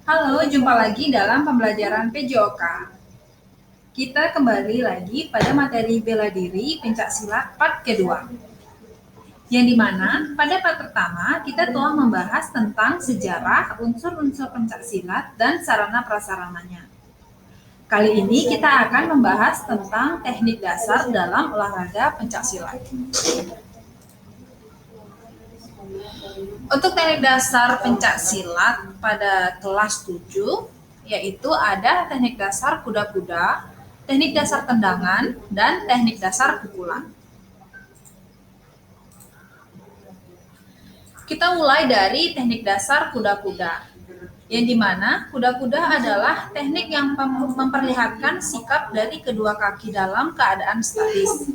Halo, jumpa lagi dalam pembelajaran PJOK. Kita kembali lagi pada materi bela diri pencaksilat part kedua. Yang dimana pada part pertama kita telah membahas tentang sejarah, unsur-unsur pencaksilat, dan sarana prasarananya. Kali ini kita akan membahas tentang teknik dasar dalam olahraga pencaksilat. Untuk teknik dasar pencaksilat pada kelas 7, yaitu ada teknik dasar kuda-kuda, teknik dasar tendangan, dan teknik dasar pukulan. Kita mulai dari teknik dasar kuda-kuda, yang dimana kuda-kuda adalah teknik yang memperlihatkan sikap dari kedua kaki dalam keadaan statis.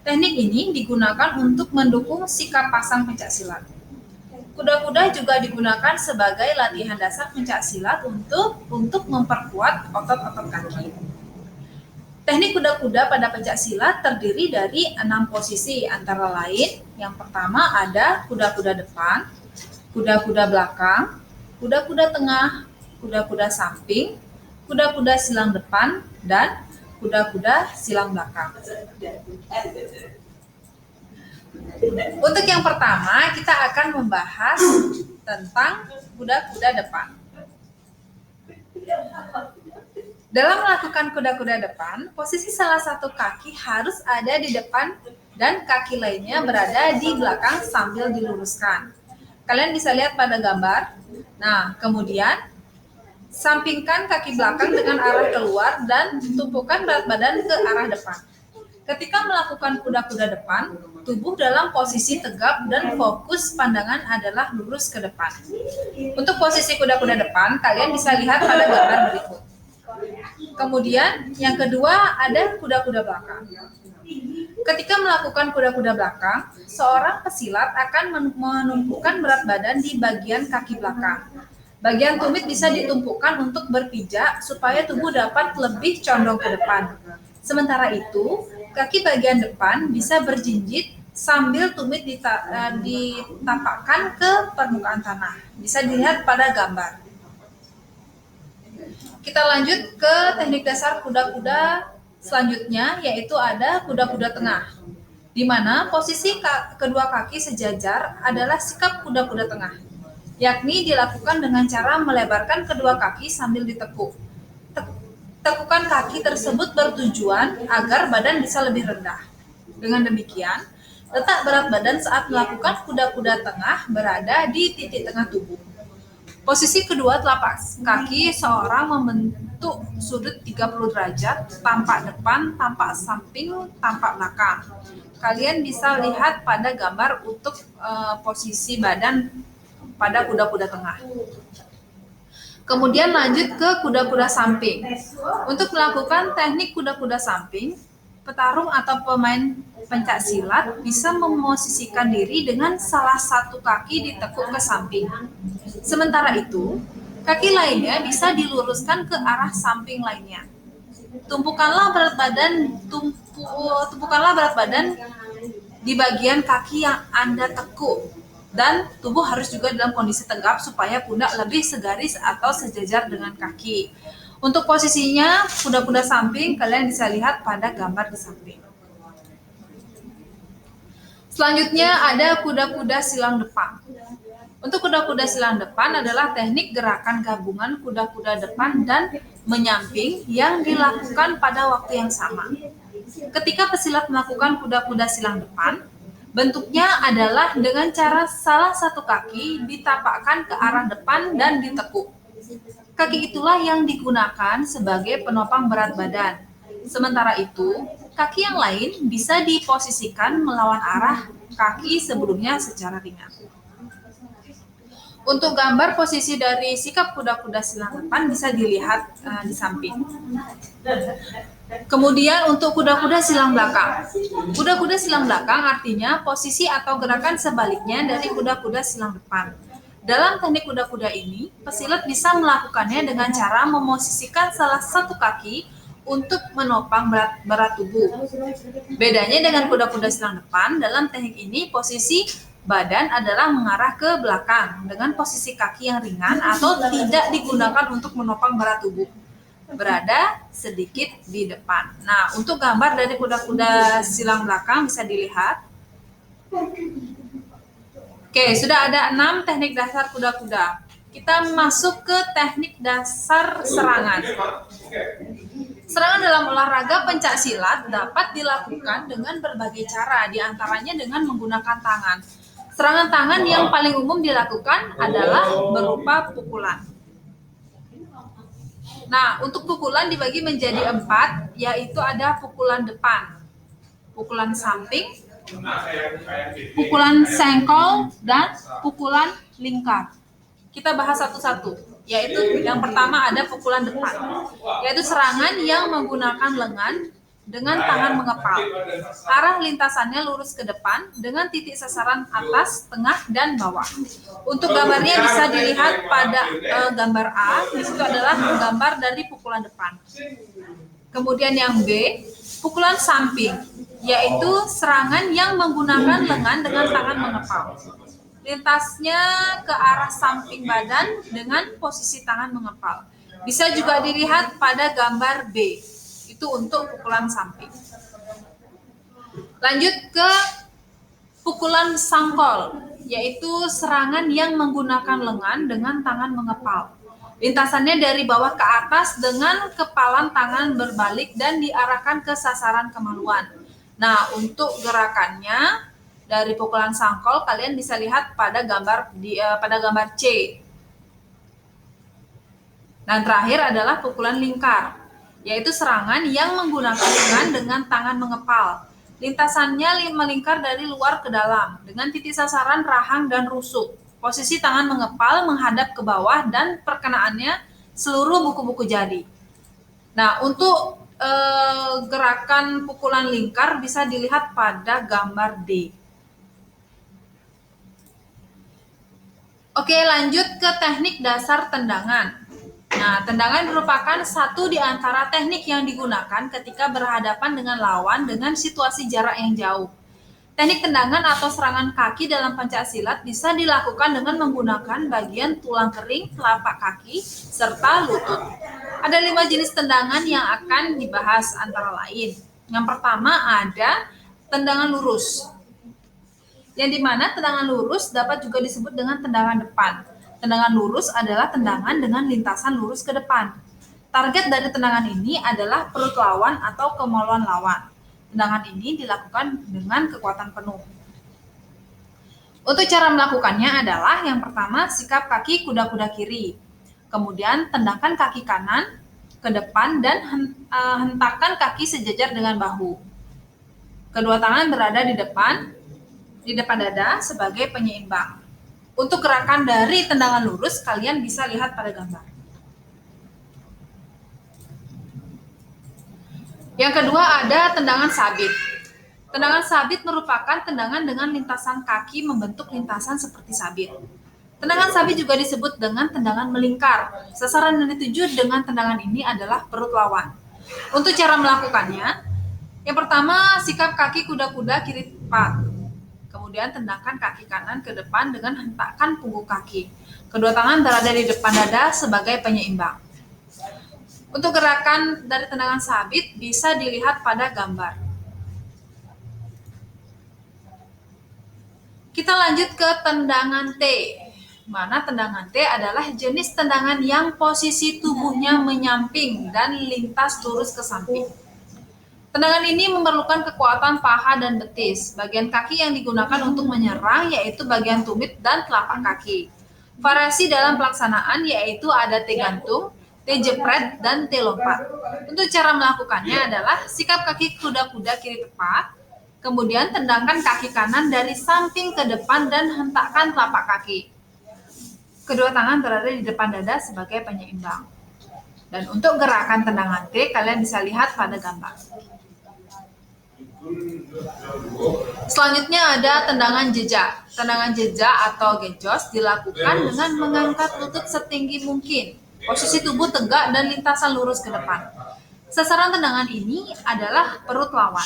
Teknik ini digunakan untuk mendukung sikap pasang pencaksilat. Kuda-kuda juga digunakan sebagai latihan dasar pencaksilat untuk memperkuat otot-otot kaki. Teknik kuda-kuda pada pencaksilat terdiri dari 6 posisi, antara lain yang pertama ada kuda-kuda depan, kuda-kuda belakang, kuda-kuda tengah, kuda-kuda samping, kuda-kuda silang depan, dan kuda-kuda silang belakang. Untuk yang pertama, kita akan membahas tentang kuda-kuda depan. Dalam melakukan kuda-kuda depan, posisi salah satu kaki harus ada di depan dan kaki lainnya berada di belakang sambil diluruskan. Kalian bisa lihat pada gambar. Nah, kemudian sampingkan kaki belakang dengan arah keluar dan tumpukan berat badan ke arah depan. Ketika melakukan kuda-kuda depan, tubuh dalam posisi tegap dan fokus pandangan adalah lurus ke depan. Untuk posisi kuda-kuda depan, kalian bisa lihat pada gambar berikut. Kemudian, yang kedua ada kuda-kuda belakang. Ketika melakukan kuda-kuda belakang, seorang pesilat akan menumpukan berat badan di bagian kaki belakang. Bagian tumit bisa ditumpukan untuk berpijak supaya tubuh dapat lebih condong ke depan. Sementara itu, kaki bagian depan bisa berjinjit sambil tumit ditapakkan ke permukaan tanah. Bisa dilihat pada gambar. Kita lanjut ke teknik dasar kuda-kuda selanjutnya, yaitu ada kuda-kuda tengah, di mana posisi kedua kaki sejajar adalah sikap kuda-kuda tengah, yakni dilakukan dengan cara melebarkan kedua kaki sambil ditekuk. Tekukan kaki tersebut bertujuan agar badan bisa lebih rendah. Dengan demikian, letak berat badan saat melakukan kuda-kuda tengah berada di titik tengah tubuh. Posisi kedua telapak kaki seorang membentuk sudut 30 derajat, tampak depan, tampak samping, tampak belakang. Kalian bisa lihat pada gambar untuk posisi badan pada kuda-kuda tengah. Kemudian lanjut ke kuda-kuda samping. Untuk melakukan teknik kuda-kuda samping, petarung atau pemain pencaksilat bisa memosisikan diri dengan salah satu kaki ditekuk ke samping. Sementara itu, kaki lainnya bisa diluruskan ke arah samping lainnya. Tumpukanlah berat badan di bagian kaki yang Anda tekuk. Dan tubuh harus juga dalam kondisi tegap supaya pundak lebih segaris atau sejajar dengan kaki. Untuk posisinya kuda-kuda samping, kalian bisa lihat pada gambar di samping. Selanjutnya ada kuda-kuda silang depan. Untuk kuda-kuda silang depan adalah teknik gerakan gabungan kuda-kuda depan dan menyamping yang dilakukan pada waktu yang sama. Ketika pesilat melakukan kuda-kuda silang depan, bentuknya adalah dengan cara salah satu kaki ditapakkan ke arah depan dan ditekuk. Kaki itulah yang digunakan sebagai penopang berat badan. Sementara itu, kaki yang lain bisa diposisikan melawan arah kaki sebelumnya secara ringan. Untuk gambar posisi dari sikap kuda-kuda silang depan bisa dilihat di samping. Kemudian untuk kuda-kuda silang belakang. Kuda-kuda silang belakang artinya posisi atau gerakan sebaliknya dari kuda-kuda silang depan. Dalam teknik kuda-kuda ini, pesilat bisa melakukannya dengan cara memosisikan salah satu kaki untuk menopang berat tubuh. Bedanya dengan kuda-kuda silang depan, dalam teknik ini posisi Badan adalah mengarah ke belakang dengan posisi kaki yang ringan atau tidak digunakan untuk menopang berat tubuh. Berada sedikit di depan. Nah, untuk gambar dari kuda-kuda silang belakang bisa dilihat. Oke, sudah ada 6 teknik dasar kuda-kuda. Kita masuk ke teknik dasar serangan. Serangan dalam olahraga pencak silat dapat dilakukan dengan berbagai cara, diantaranya dengan menggunakan tangan. Serangan tangan yang paling umum dilakukan adalah berupa pukulan. Nah, untuk pukulan dibagi menjadi 4, yaitu ada pukulan depan, pukulan samping, pukulan sengkol, dan pukulan lingkar. Kita bahas satu-satu, yaitu yang pertama ada pukulan depan, yaitu serangan yang menggunakan lengan dengan tangan mengepal. Arah lintasannya lurus ke depan dengan titik sasaran atas, tengah, dan bawah. Untuk gambarnya bisa dilihat pada gambar A, di situ adalah gambar dari pukulan depan. Kemudian yang B, pukulan samping, yaitu serangan yang menggunakan lengan dengan tangan mengepal. Lintasnya ke arah samping badan dengan posisi tangan mengepal. Bisa juga dilihat pada gambar B, itu untuk pukulan samping. Lanjut ke pukulan sangkol, yaitu serangan yang menggunakan lengan dengan tangan mengepal. Lintasannya dari bawah ke atas dengan kepalan tangan berbalik dan diarahkan ke sasaran kemaluan. Nah, untuk gerakannya dari pukulan sangkol kalian bisa lihat pada gambar C. Dan terakhir adalah pukulan lingkar, yaitu serangan yang menggunakan lengan dengan tangan mengepal. Lintasannya melingkar dari luar ke dalam dengan titik sasaran rahang dan rusuk. Posisi tangan mengepal menghadap ke bawah dan perkenaannya seluruh buku-buku jari. Nah, untuk gerakan pukulan lingkar bisa dilihat pada gambar D. Oke, lanjut ke teknik dasar tendangan. Nah, tendangan merupakan satu di antara teknik yang digunakan ketika berhadapan dengan lawan dengan situasi jarak yang jauh. Teknik tendangan atau serangan kaki dalam pencaksilat bisa dilakukan dengan menggunakan bagian tulang kering, telapak kaki, serta lutut. Ada 5 jenis tendangan yang akan dibahas antara lain. Yang pertama ada tendangan lurus, yang dimana tendangan lurus dapat juga disebut dengan tendangan depan. Tendangan lurus adalah tendangan dengan lintasan lurus ke depan. Target dari tendangan ini adalah perut lawan atau kemaluan lawan. Tendangan ini dilakukan dengan kekuatan penuh. Untuk cara melakukannya adalah yang pertama sikap kaki kuda-kuda kiri. Kemudian tendangkan kaki kanan ke depan dan hentakkan kaki sejajar dengan bahu. Kedua tangan berada di depan dada sebagai penyeimbang. Untuk gerakan dari tendangan lurus kalian bisa lihat pada gambar. Yang kedua ada tendangan sabit. Tendangan sabit merupakan tendangan dengan lintasan kaki membentuk lintasan seperti sabit. Tendangan sabit juga disebut dengan tendangan melingkar. Sasaran yang dituju dengan tendangan ini adalah perut lawan. Untuk cara melakukannya, yang pertama sikap kaki kuda-kuda kiri tepat. Kemudian tendangkan kaki kanan ke depan dengan hentakkan punggung kaki. Kedua tangan berada di depan dada sebagai penyeimbang. Untuk gerakan dari tendangan sabit bisa dilihat pada gambar. Kita lanjut ke tendangan T. Mana tendangan T adalah jenis tendangan yang posisi tubuhnya menyamping dan lintas lurus ke samping. Tendangan ini memerlukan kekuatan paha dan betis. Bagian kaki yang digunakan untuk menyerang yaitu bagian tumit dan telapak kaki. Variasi dalam pelaksanaan yaitu ada T gantung, T jepret, dan T lompat. Untuk cara melakukannya adalah sikap kaki kuda-kuda kiri tepat, kemudian tendangkan kaki kanan dari samping ke depan dan hentakkan telapak kaki. Kedua tangan berada di depan dada sebagai penyeimbang. Dan untuk gerakan tendangan T, kalian bisa lihat pada gambar. Selanjutnya ada tendangan jejak. Tendangan jejak atau gejos dilakukan dengan mengangkat lutut setinggi mungkin. Posisi tubuh tegak dan lintasan lurus ke depan. Sasaran tendangan ini adalah perut lawan.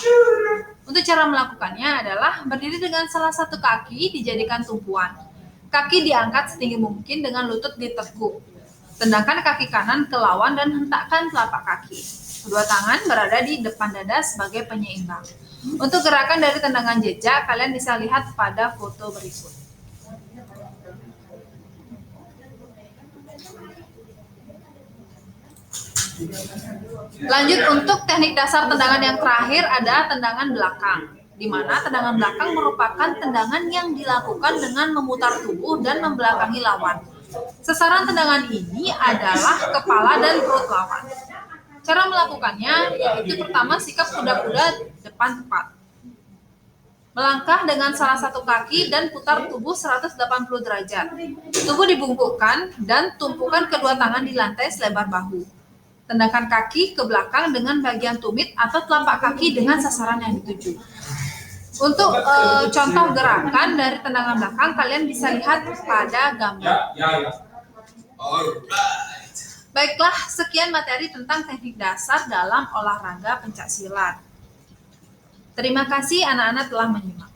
Untuk cara melakukannya adalah berdiri dengan salah satu kaki dijadikan tumpuan. Kaki diangkat setinggi mungkin dengan lutut ditekuk. Tendangkan kaki kanan ke lawan dan hentakkan telapak kaki. Kedua tangan berada di depan dada sebagai penyeimbang. Untuk gerakan dari tendangan jejak, kalian bisa lihat pada foto berikut. Lanjut, untuk teknik dasar tendangan yang terakhir ada tendangan belakang, di mana tendangan belakang merupakan tendangan yang dilakukan dengan memutar tubuh dan membelakangi lawan. Sasaran tendangan ini adalah kepala dan perut lawan. Cara melakukannya yaitu pertama sikap kuda-kuda depan tepat. Melangkah dengan salah satu kaki dan putar tubuh 180 derajat. Tubuh dibungkukkan dan tumpukan kedua tangan di lantai selebar bahu. Tendangkan kaki ke belakang dengan bagian tumit atau telapak kaki dengan sasaran yang dituju. Untuk contoh gerakan dari tendangan belakang, kalian bisa lihat pada gambar. Baiklah, sekian materi tentang teknik dasar dalam olahraga pencaksilat. Terima kasih anak-anak telah menyimak.